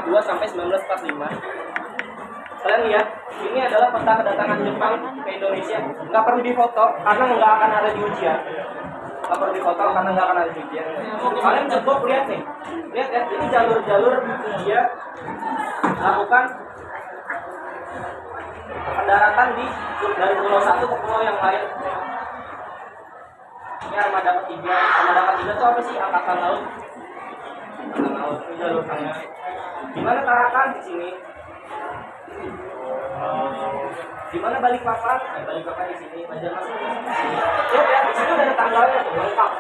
1942 sampai 1945. Kalian lihat, ini adalah peta kedatangan Jepang ke Indonesia. Nggak perlu difoto karena nggak akan ada di ujian. Nggak perlu difoto karena nggak akan ada di ujian. Kalian cukup lihat nih, lihat ya, ini jalur-jalur dia lakukan pendaratan dari pulau satu ke pulau yang lain. Ini armada ketiga. Armada ketiga itu apa sih? Angkatan laut. Angkatan laut ini jalur tengah. Gimana Tarakan di sini? Di mana Balikpapan? Balikpapan di sini. Banjarmasin di sini. Lihat ya, di sini udah ada tanggalnya tuh, lengkap.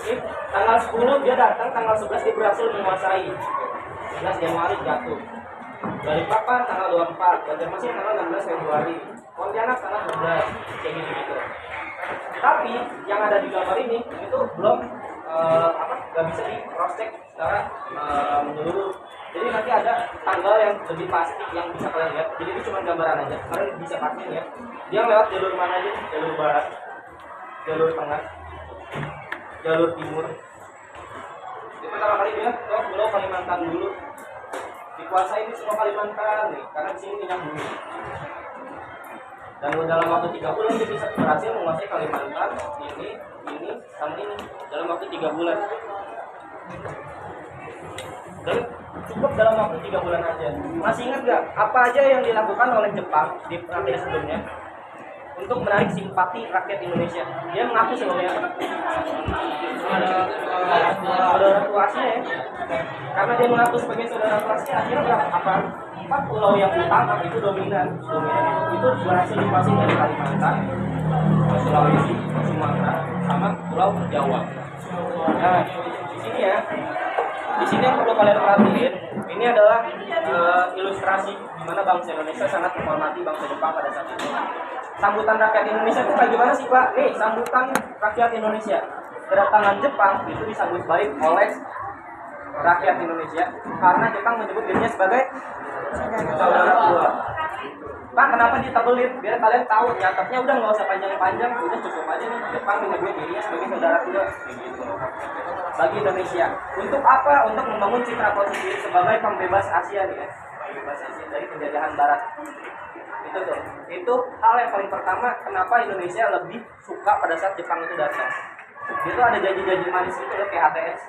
Ini tanggal 10 dia datang, tanggal 11 dia berhasil menguasai. 11 Januari jatuh. Balikpapan tanggal 24, Banjarmasin tanggal 16 Februari. Pontianak tanggal 12. Kayak gitu. Tapi yang ada di gambar ini itu belum nggak bisa di cross check secara menyeluruh. Jadi nanti ada tanggal yang lebih pasti yang bisa kalian lihat. Jadi ini cuma gambaran aja. Kalian bisa pastiin ya. Dia lewat jalur mana aja? Jalur barat, jalur tengah, jalur timur. Jadi pertama kali dia ke Pulau Kalimantan dulu. Dikuasai di semua Kalimantan nih, karena di sini minyak bumi. Dan dalam waktu 3 bulan dia bisa berhasil menguasai Kalimantan ini, sama ini dalam waktu 3 bulan. Dan cukup dalam waktu 3 bulan aja. Masih ingat gak apa aja yang dilakukan oleh Jepang di periode sebelumnya untuk menarik simpati rakyat Indonesia? Dia mengaku sebenarnya saudara tua Asia ya. Karena dia mengaku sebagai saudara tua Asia, akhirnya berapa? 4 pulau yang utama itu dominan itu berhasil dikuasai dari Kalimantan, Sulawesi, Sumatera, sama Pulau Jawa. Nah, di sini ya. Di sini yang perlu kalian perhatiin, ini adalah ilustrasi di mana bangsa Indonesia sangat menghormati bangsa Jepang pada saat itu. Sambutan rakyat Indonesia itu kayak gimana sih Pak? Nih, sambutan rakyat Indonesia. Kedatangan Jepang itu disambut baik oleh rakyat Indonesia karena Jepang menyebut dirinya sebagai saudara tua. Pak, kenapa ditebelin? Biar kalian tahu, nyatetnya udah nggak usah panjang-panjang, udah cukup aja nih. Jepang menyebut dirinya sebagai saudara tua, gitu. Bagi Indonesia, untuk apa? Untuk membangun citra positif sebagai pembebas Asia nih ya, pembebas Asia dari penjajahan Barat. Itu hal yang paling pertama. Kenapa Indonesia lebih suka pada saat Jepang itu datang? Itu ada janji-janji manis itu loh, kayak HTS.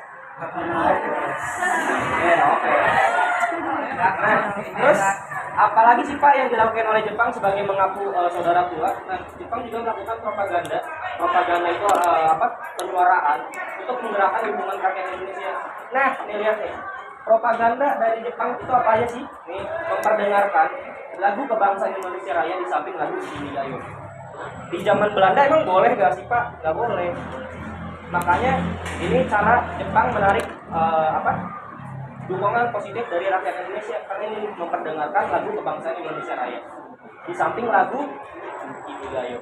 Oke. Nah, terus apalagi sih Pak yang dilakukan oleh Jepang sebagai mengaku saudara tua? Nah, Jepang juga melakukan propaganda. Propaganda itu penyuaraan untuk menggerakkan hubungan rakyat Indonesia. Nah, ini lihat nih. Propaganda dari Jepang itu apa aja sih? Nih, memperdengarkan lagu kebangsaan Indonesia Raya di samping lagu Sini Gayo. Di zaman Belanda emang boleh gak sih Pak? Gak boleh. Makanya ini cara Jepang menarik dukungan positif dari rakyat Indonesia karena ini memperdengarkan lagu kebangsaan Indonesia Raya di samping lagu Ibu Gayo.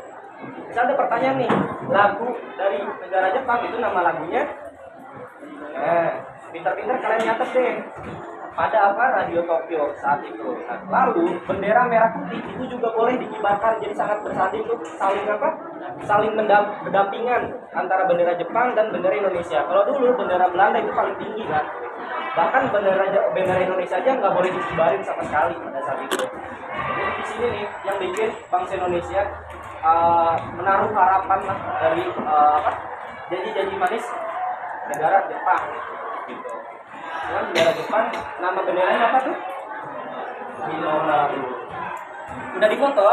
Misal ada pertanyaan nih, lagu dari negara Jepang itu nama lagunya? Pintar-pintar kalian nyatet deh. Pada Radio Tokyo saat itu. Nah, lalu bendera merah putih itu juga boleh dikibarkan, jadi sangat bersanding tuh saling berdampingan antara bendera Jepang dan bendera Indonesia. Kalau dulu bendera Belanda itu paling tinggi kan, bahkan bendera Indonesia aja nggak boleh dikibarin sama sekali pada saat itu. Jadi di sini nih yang bikin bangsa Indonesia menaruh harapan lah dari janji-janji manis negara Jepang gitu. Dengan bendera Jepang, nama benderanya apa tuh? Hinomaru. Udah difoto?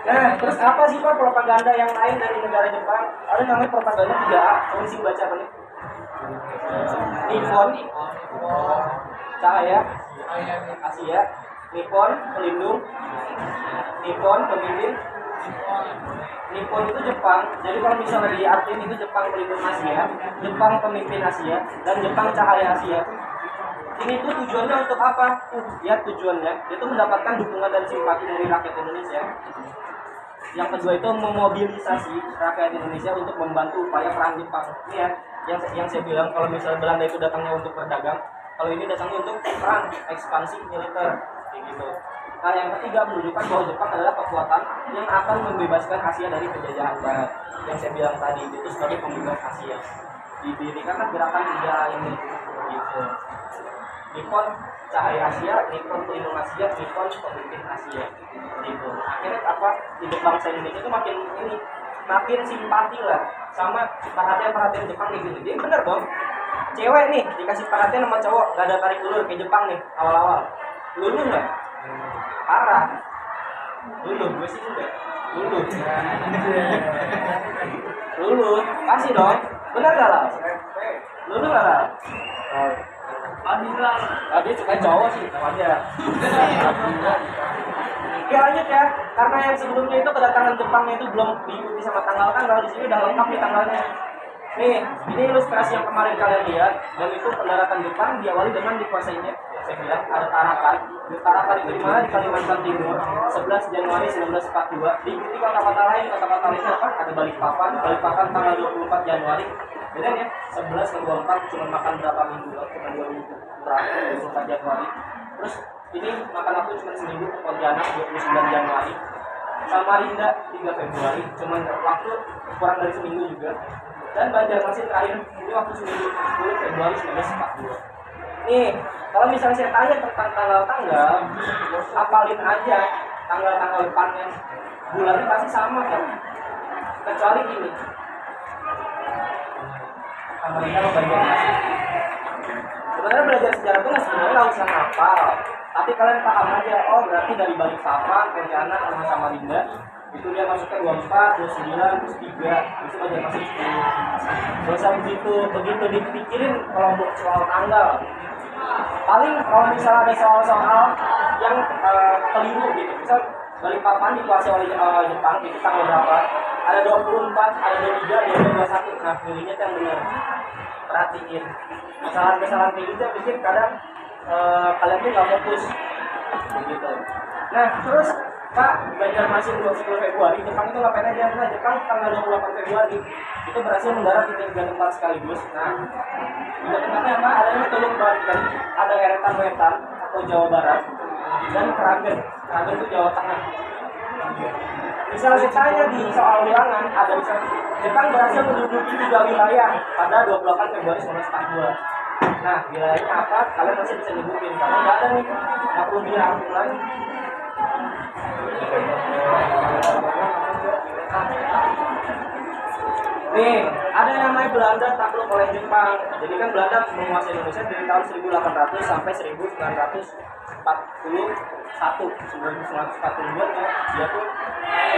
Nah, terus apa sih Pak propaganda yang lain dari negara Jepang? Ada namanya propaganda 3A. Kamu sih baca apa nih? Nippon, cahaya Asia. Nippon, pelindung. Nippon, pemimpin. Nippon itu Jepang. Jadi kalau misalnya diartiin itu Jepang pelindung Asia, Jepang pemimpin Asia, dan Jepang cahaya Asia. Ini tuh tujuannya untuk apa? Ya tujuannya itu mendapatkan dukungan dan simpati dari rakyat Indonesia. Yang kedua itu memobilisasi rakyat Indonesia untuk membantu upaya perang Jepang. Ini ya, yang saya bilang kalau misalnya Belanda itu datangnya untuk berdagang, kalau ini datangnya untuk perang, ekspansi militer, kayak gitu. Nah, yang ketiga menunjukkan bahwa Jepang adalah kekuatan yang akan membebaskan Asia dari penjajahan Barat. Yang saya bilang tadi itu sebagai pembebas Asia. didirikan gerakan 3 ini gitu. Nippon Cahaya Asia, Nippon Pelindung Asia, Nippon Pemimpin Asia gitu. Akhirnya apa, hidup bangsa Indonesia itu makin simpati lah sama perhatian Jepang gitu. Jadi bener dong, cewek nih dikasih perhatian sama cowok, gak ada tarik ulur kayak Jepang nih awal-awal. Luluh nggak? Parah. Luluh, gue sih enggak. Luluh, kasih dong. Bener gak lah? Luluh gak lah? Dia suka cowok sih sama dia. Ya lanjut ya, karena yang sebelumnya itu kedatangan Jepangnya itu belum diikuti sama tanggal-tanggal, di sini udah lengkap nih tanggalnya. Nih, ini ilustrasi yang kemarin kalian lihat, dan itu pendaratan Jepang diawali dengan dikuasainya. Saya bilang ada Tarakan. Tarakan itu di mana? Di Kalimantan Timur, 11 Januari 1942. Diikuti kota-kota lain apa? Ada Balikpapan tanggal 24 Januari. Beda ya, 11 ke 24 cuma makan berapa minggu loh, cuma 2 minggu berapa, 24 Januari. Terus ini makan aku cuma seminggu ke Pontianak 29 Januari. Samarinda 3 Februari, cuma waktu kurang dari seminggu juga. Dan Banjarmasin terakhir ini waktu seminggu 10 Februari 1942. Nih, kalau misalnya saya tanya tentang tanggal-tanggal, hafalin aja tanggal-tanggal depannya. Bulannya pasti sama kan? Kecuali ini. Samarinda sama Banjarmasin. Sebenarnya belajar sejarah itu sebenarnya nggak usah hafal, tapi kalian paham aja. Oh berarti dari Balikpapan, Pontianak sama Samarinda itu dia masuknya 24, 29, terus 3, itu aja masuk 10. Gak usah begitu dipikirin kalau untuk soal tanggal. Paling kalau misalnya ada soal-soal yang keliru gitu, misal Balikpapan dikuasai oleh Jepang, itu tanggal berapa? Ada 24, ada 23, ada 21. Nah pilihnya yang benar. Perhatiin kesalahan kayak gitu, pikir kadang kalian tuh nggak fokus begitu. Nah terus Pak, Banjarmasin 10 Februari, Jepang itu ngapain aja? Nah, Jepang tanggal 28 Februari itu berhasil mendarat di 3 tempat sekaligus. Nah, di tempatnya apa? Ada Teluk Banten, ada Eretan Wetan atau Jawa Barat, dan Kragen. Kragen itu Jawa Tengah. Misalnya ditanya di soal wilangan, ada bisa Jepang berhasil menduduki 3 wilayah pada 28 Februari 1942. Nah, wilayahnya apa? Kalian masih bisa nyebutin. Kalau nggak ada nih, nggak perlu dirangkum lagi. Nih, ada yang namanya Belanda takluk oleh Jepang. Jadi kan Belanda menguasai Indonesia dari tahun 1800 sampai 1941. 1942 ya, dia tuh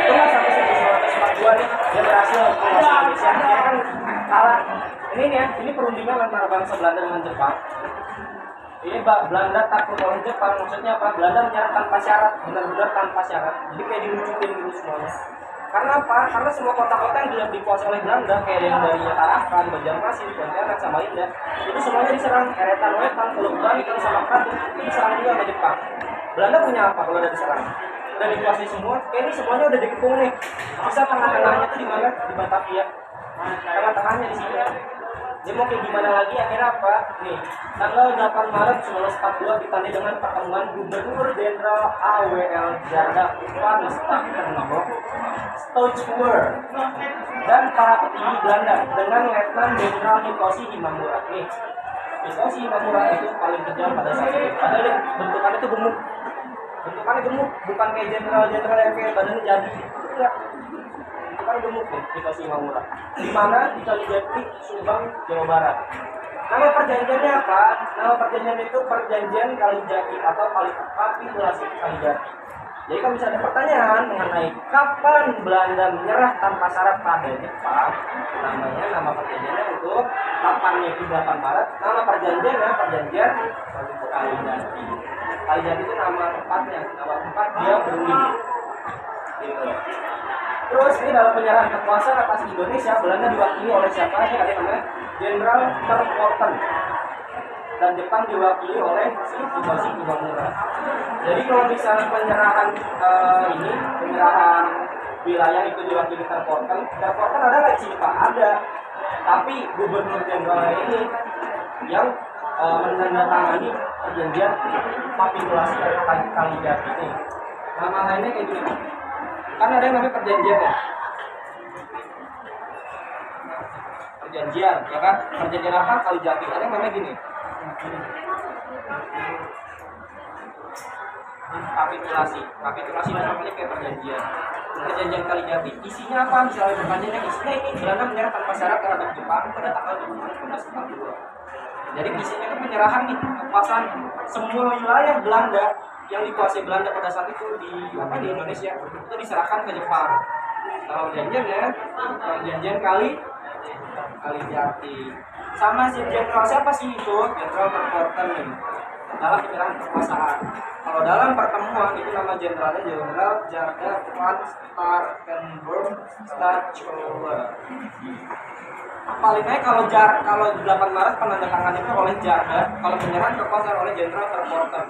itu lah sampai 1942 nih dia berhasil menguasai Indonesia. Dia kan kalah. Ini nih ya, ini perundingan antara bangsa Belanda dengan Jepang. Ini Belanda takluk oleh Jepang, maksudnya apa? Belanda menyerah tanpa syarat, benar-benar tanpa syarat. Jadi kayak dilucutin gitu semuanya. Karena apa? Karena semua kota-kota yang dikuasai oleh Belanda, kayak yang dari Tarakan, Banjarmasin, Pontianak, Samarinda, itu semuanya diserang. Eretan Wetan, Teluk Banten, sama Kragen itu diserang juga sama Jepang. Belanda punya apa kalau udah diserang? Udah dikuasai semua, kayak ini semuanya udah dikepung nih. Bisa tengah-tengahnya tuh di mana? Di Batavia. Tengah-tengahnya di sini. Dia mau kayak gimana lagi, akhirnya apa? Nih, tanggal 8 Maret 1942 ditandai dengan pertemuan Gubernur Jenderal A.W.L. Jarda van Stauffenberg dan para petinggi Belanda dengan Letnan Jenderal Hitoshi Imamura. Nih, Hitoshi Imamura itu paling kejam pada saat itu. Padahal bentukannya itu gemuk. Bukan kayak jenderal-jenderal yang kayak badannya jadi. Enggak. Kan gemuk nih Hitoshi Imamura. Di mana? Di Kalijati, Subang, Jawa Barat. Nama perjanjiannya apa? Nama perjanjian itu Perjanjian Kalijati atau Kapitulasi Kalijati. Jadi kan bisa ada pertanyaan mengenai kapan Belanda menyerah tanpa syarat pada Jepang. Nama perjanjiannya itu kapannya itu 8 Maret. Nama perjanjiannya Perjanjian Kalijati. Kalijati itu nama tempatnya. Nama tempat dia berunding. Gitu. Terus ini dalam penyerahan kekuasaan atas Indonesia, Belanda diwakili oleh siapa? Ini ada namanya Jenderal Terpoten. Dan Jepang diwakili oleh Hitoshi Imamura. Jadi kalau misalnya penyerahan penyerahan wilayah itu diwakili Terpoten ada nggak sih Pak? Ada. Tapi Gubernur Jenderal ini yang menandatangani perjanjian kapitulasi Kalijati ini. Nama lainnya kayak gini. Kan ada yang namanya perjanjian ya. perjanjian, ya kan? Perjanjian apa? Kalijati. Ada yang namanya gini. Kapitulasi itu namanya kayak perjanjian Kalijati. Isinya apa? Misalnya perjanjiannya isinya ini Belanda menyerah tanpa syarat terhadap Jepang pada tanggal 1942. Jadi isinya itu penyerahan nih kekuasaan semua wilayah Belanda yang dikuasai Belanda pada saat itu di Indonesia itu diserahkan ke Jepang. Kalau perjanjian Kalijati. Sama si jenderal siapa sih itu? Jenderal Terporten nih. Dalam penyerahan kekuasaan. Kalau dalam pertemuan itu nama jenderalnya Jenderal Jarda van Starkenburg Stachouwer. Paling baik kalau 8 Maret penandatangan itu oleh Jarda, kalau penyerahan kekuasaan oleh Jenderal Terporten.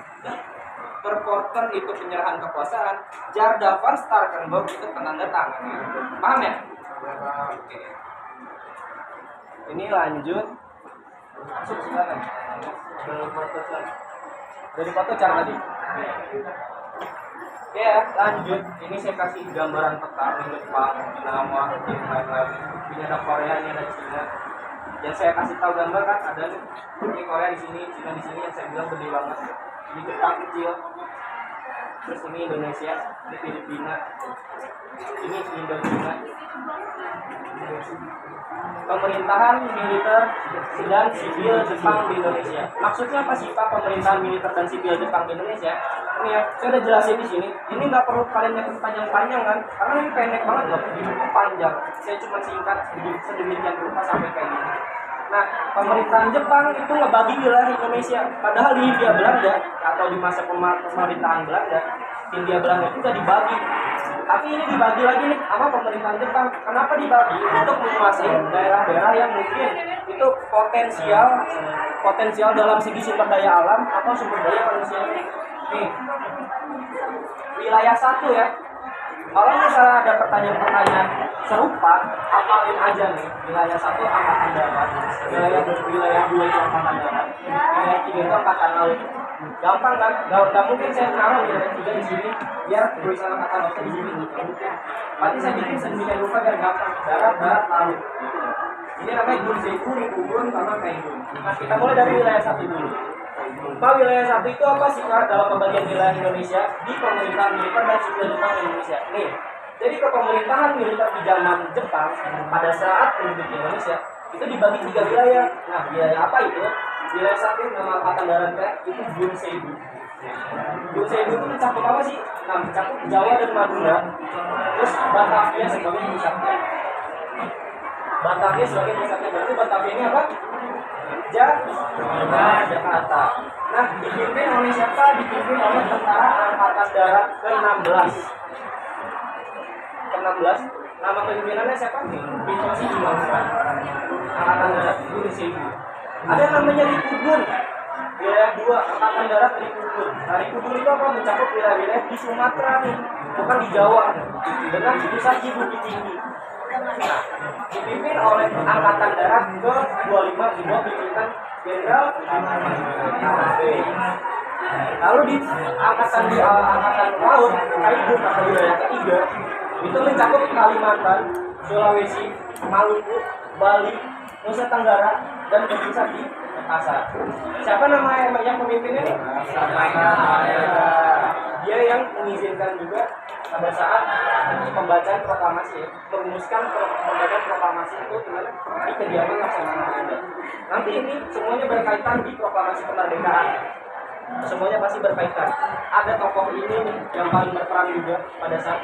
Terporten itu penyerahan kekuasaan, Jarda van Starkenburg itu penandatangannya. Paham ya? Oke. Ini lanjut. Masuk silakan. Dari foto cara tadi. Ya, lanjut. Ini saya kasih gambaran peta Jepang, Okinawa, lain-lain. Ini ada Korea, ini ada Cina. Yang saya kasih tahu gambar kan ada nih. Ini Korea di sini, Cina di sini yang saya bilang gede banget. Ini Jepang kecil. Terus ini Indonesia, ini Filipina. Ini Indonesia. Pemerintahan militer dan sipil Jepang di Indonesia. Maksudnya apa sih Pak pemerintahan militer dan sipil Jepang di Indonesia? Ini ya, saya udah jelasin di sini. Ini nggak perlu kalian nyatet panjang-panjang kan? Karena ini pendek banget loh, ini panjang. Saya cuma singkat sedemikian rupa sampai kayak gini. Nah, pemerintahan Jepang itu ngebagi wilayah Indonesia. Padahal di Hindia Belanda atau di masa pemerintahan Belanda, Hindia Belanda itu udah dibagi. Tapi ini dibagi lagi nih sama pemerintahan Jepang. Kenapa dibagi? Untuk menguasai daerah-daerah yang mungkin itu potensial dalam segi sumber daya alam atau sumber daya manusia. Nih, wilayah 1 ya. Kalau misalnya ada pertanyaan-pertanyaan serupa, hafalin aja nih. Wilayah 1 angkatan darat, wilayah 2 itu angkatan darat, wilayah 3 itu angkatan laut. Gampang kan? Gak mungkin saya naruh wilayah 3 di sini, biar tulisan angkatan lautnya di sini. Berarti saya bikin sedemikian rupa biar gampang. Darat, laut. Ini namanya Gunseibu, Rikubun, sama Kaigun. Nah, kita mulai dari wilayah 1 dulu. Pak, wilayah 1 itu apa sih Kak dalam pembagian wilayah Indonesia di pemerintahan militer dan sipil Jepang Indonesia? Nih, jadi kepemerintahan militer di zaman Jepang pada saat penduduk Indonesia itu dibagi 3 wilayah. Nah, wilayah apa itu? Wilayah 1 nama angkatan daratnya itu Gunseibu. Gunseibu itu mencakup apa sih? Nah, mencakup Jawa dan Madura. Terus Batavia sebagai pusatnya. Batavia sebagai pusatnya. Berarti Batavia ini apa? Jakarta. Nah, dipimpin oleh siapa? Dipimpin oleh Tentara Angkatan Darat ke-16. Nama pimpinannya siapa? Hitoshi Himura. Angkatan Darat Gunseibu. Ada namanya Rikubun. Wilayah 2 Angkatan Darat Rikubun. Nah, Rikubun itu apa? Mencakup wilayah-wilayah di Sumatera nih, bukan di Jawa. Dengan pusat di Bukit Tinggi. Nah, dipimpin oleh Angkatan Darat ke-25 di bawah pimpinan Jenderal Lalu di angkatan laut, Kaigun atau wilayah ketiga itu mencakup Kalimantan, Sulawesi, Maluku, Bali, Nusa Tenggara, dan berpusat di Makassar. Siapa nama yang pemimpinnya nih? Dia yang mengizinkan juga pada saat pembacaan proklamasi, merumuskan pembacaan proklamasi itu di kediaman Laksamana Maeda. Nanti ini semuanya berkaitan di proklamasi kemerdekaan. Semuanya pasti berkaitan. Ada tokoh ini yang paling berperan juga pada saat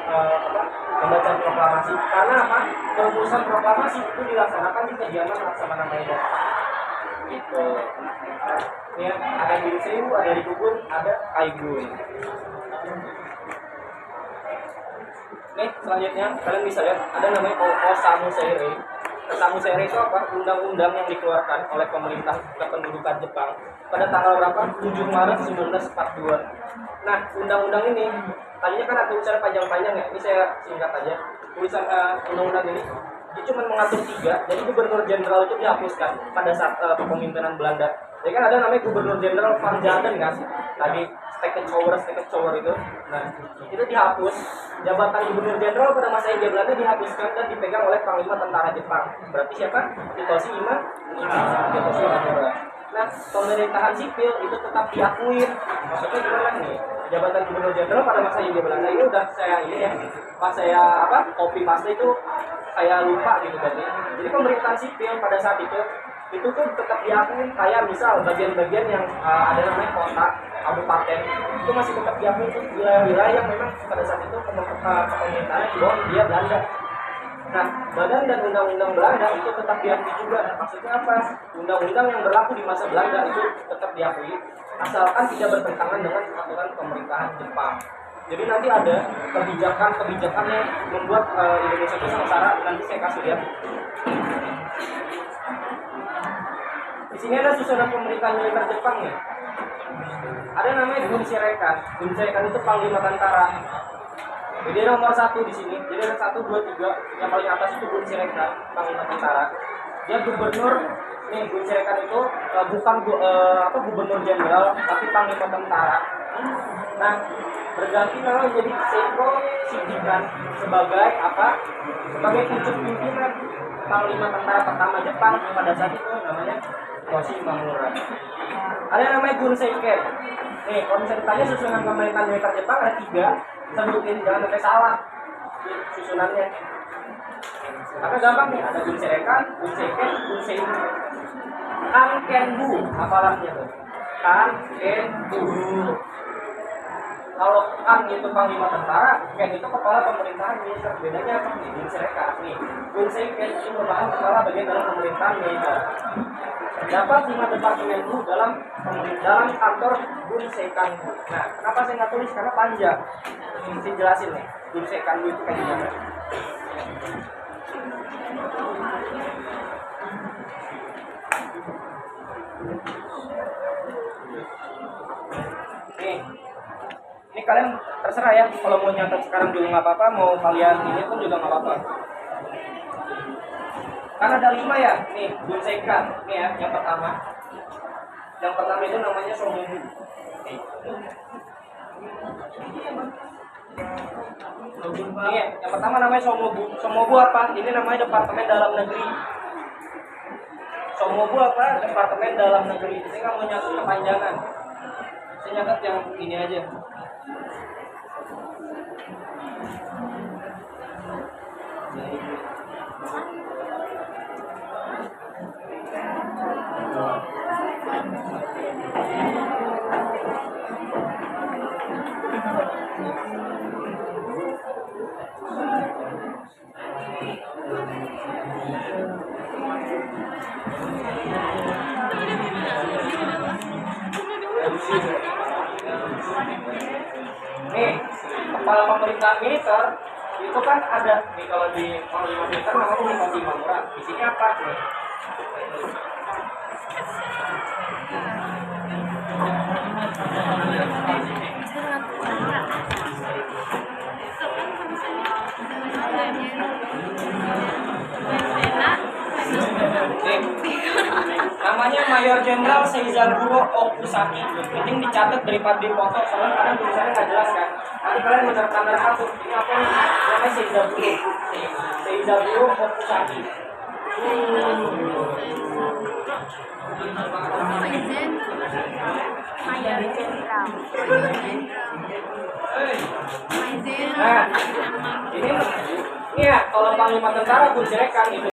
pembacaan proklamasi. Karena apa? Perumusan proklamasi itu dilaksanakan di kediaman Laksamana Maeda. Gitu. Ya, ada Gunseibu, ada Rikubun, ada Kaigun. Nih, selanjutnya kalian bisa lihat ada namanya Osamu Seirei. Osamu Seirei itu apa? Undang-undang yang dikeluarkan oleh pemerintah kependudukan Jepang pada tanggal berapa? 7 Maret 1942. Nah, undang-undang ini tadinya kan ada tulisan panjang-panjang ya. Ini saya singkat aja. Tulisan undang-undang ini dia cuma mengatur 3. Jadi gubernur jenderal itu dihapuskan pada saat kepemimpinan Belanda Jadi kan ada namanya Gubernur Jenderal Van Jaden kan, tadi Steken Shower itu. Nah, itu dihapus. Jabatan Gubernur Jenderal pada masa Hindia Belanda dihapuskan dan dipegang oleh Panglima Tentara Jepang. Berarti siapa? Hitoshi Imamura. Nah, pemerintahan sipil itu tetap diakui. Maksudnya gimana nih? Jabatan Gubernur Jenderal pada masa Hindia Belanda ini udah saya ini ya, pas saya copy paste itu saya lupa gitu kan ya. Jadi pemerintahan sipil pada saat itu tuh tetap diakui, kayak misal bagian-bagian yang ada namanya kota, kabupaten itu masih tetap diakui itu wilayah-wilayah yang memang pada saat itu pemerintahannya di bawah Hindia Belanda. Nah, badan dan undang-undang Belanda itu tetap diakui juga. Maksudnya apa? Undang-undang yang berlaku di masa Belanda itu tetap diakui, asalkan tidak bertentangan dengan aturan pemerintahan Jepang. Jadi nanti ada kebijakan-kebijakan yang membuat Indonesia itu sengsara. Nanti saya kasih lihat. Di sini ada susunan pemerintahan militer Jepang ya. Ada namanya Gunserekan. Gunserekan itu panglima tentara. Jadi nomor 1 di sini. Jadi ada 1, 2, 3. Yang paling atas itu Gunserekan, panglima tentara. Dia gubernur. Nih Gunserekan itu bukan gubernur jenderal, tapi panglima tentara. Nah, berganti nama menjadi Seiko Shikikan sebagai apa? Sebagai pucuk pimpinan panglima tentara pertama Jepang pada saat itu namanya Hitoshi Imamura. Ada yang namanya Gunseiken. Nih, kalau misalnya ditanya susunan pemerintahan militer Jepang ada 3, sebutin jangan sampai salah susunannya. Karena gampang nih, ada Gunseikan, Gunseiken, Gunseibu. Kankenbu, hafalannya tuh. Kankenbu. Kalau kan itu panglima tentara, Ken itu kepala pemerintahan militer. Bedanya apa nih? Gunseikan nih. Gunseiken itu merupakan kepala bagian dalam pemerintahan militer. Dapat 5 departemen Bu dalam kantor Gunseikan Bu. Nah, kenapa saya nggak tulis? Karena panjang. Saya jelasin nih. Gunseikan Bu itu kayak gimana? Ini kalian terserah ya, kalau mau nyatet sekarang juga nggak apa-apa, mau kalian ini pun juga nggak apa-apa. Kan ada 5 ya, nih Gunseikan, nih ya, yang pertama. Yang pertama itu namanya Somobu. Nih, yang pertama namanya Somobu. Somobu apa? Ini namanya Departemen Dalam Negeri. Somobu apa? Departemen Dalam Negeri. Saya nggak mau nyatet kepanjangan. Saya nyatet yang ini aja. Nih, kepala pemerintahan militer itu kan ada nih, kalau di panglima militer namanya Hitoshi Imamura. Di sini apa nih? Namanya Mayor Jenderal Seizaburo Okusaki. Penting dicatat daripada dipoto, soalnya kadang tulisannya nggak jelas kan. Nanti kalian menerapkan satu. Ini apa namanya Seizaburo? Seizaburo Okusaki. Nah, ini ya kalau panglima tentara Gunseikan itu